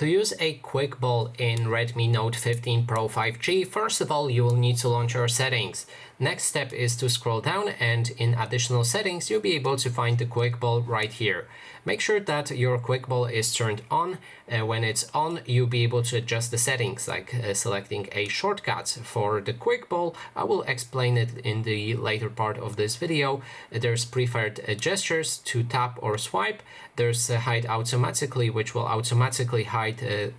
To use a quick ball in Redmi Note 15 Pro 5G, first of all, you will need to launch your settings. Next step is to scroll down, and in additional settings, you'll be able to find the quick ball right here. Make sure that your quick ball is turned on. When it's on, you'll be able to adjust the settings, like selecting a shortcut. For the quick ball, I will explain it in the later part of this video. There's preferred gestures to tap or swipe. There's hide automatically, which will automatically hide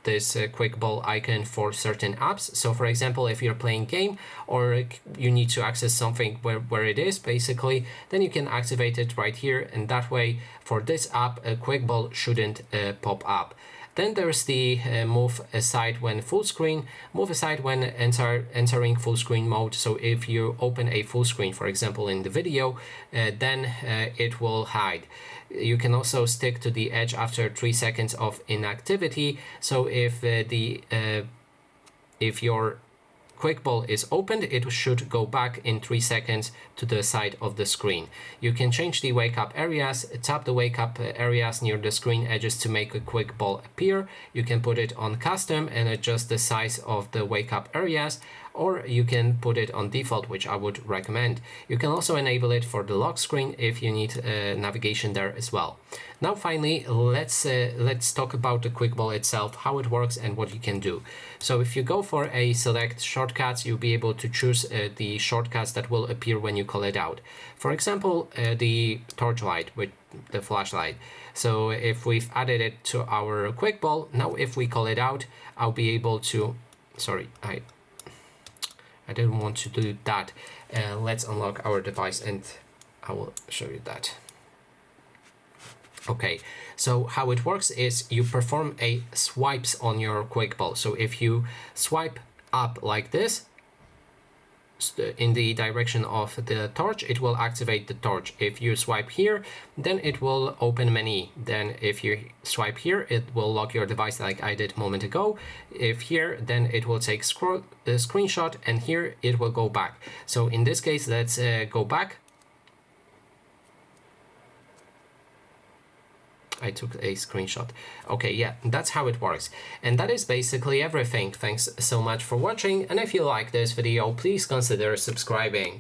this quick ball icon for certain apps. So for example, if you're playing game or you need to access something where it is basically, then you can activate it right here, and that way for this app a quick ball shouldn't pop up. Then there's the move aside when full screen, move aside when entering full screen mode. So if you open a full screen, for example in the video, then it will hide. You can also stick to the edge after 3 seconds of inactivity. So if your quick ball is opened, it should go back in 3 seconds to the side of the screen. You can change the wake up areas, tap the wake up areas near the screen edges to make a quick ball appear. You can put it on custom and adjust the size of the wake up areas, or you can put it on default, which I would recommend. You can also enable it for the lock screen if you need navigation there as well. Now finally, let's talk about the quick ball itself, how it works and what you can do. So if you go for a select shortcuts, you'll be able to choose the shortcuts that will appear when you call it out. For example, the torch light with the flashlight. So if we've added it to our quick ball, now if we call it out, I'll be able to, sorry, I didn't want to do that. Let's unlock our device and I will show you that. Okay, so how it works is you perform a swipes on your quick ball. So if you swipe up like this in the direction of the torch, it will activate the torch. If you swipe here, then it will open menu. Then if you swipe here, it will lock your device like I did a moment ago. If here, then it will take a screenshot, and here it will go back. So in this case, let's go back. I took a screenshot. Okay, yeah, that's how it works. And that is basically everything. Thanks so much for watching, and if you like this video, please consider subscribing.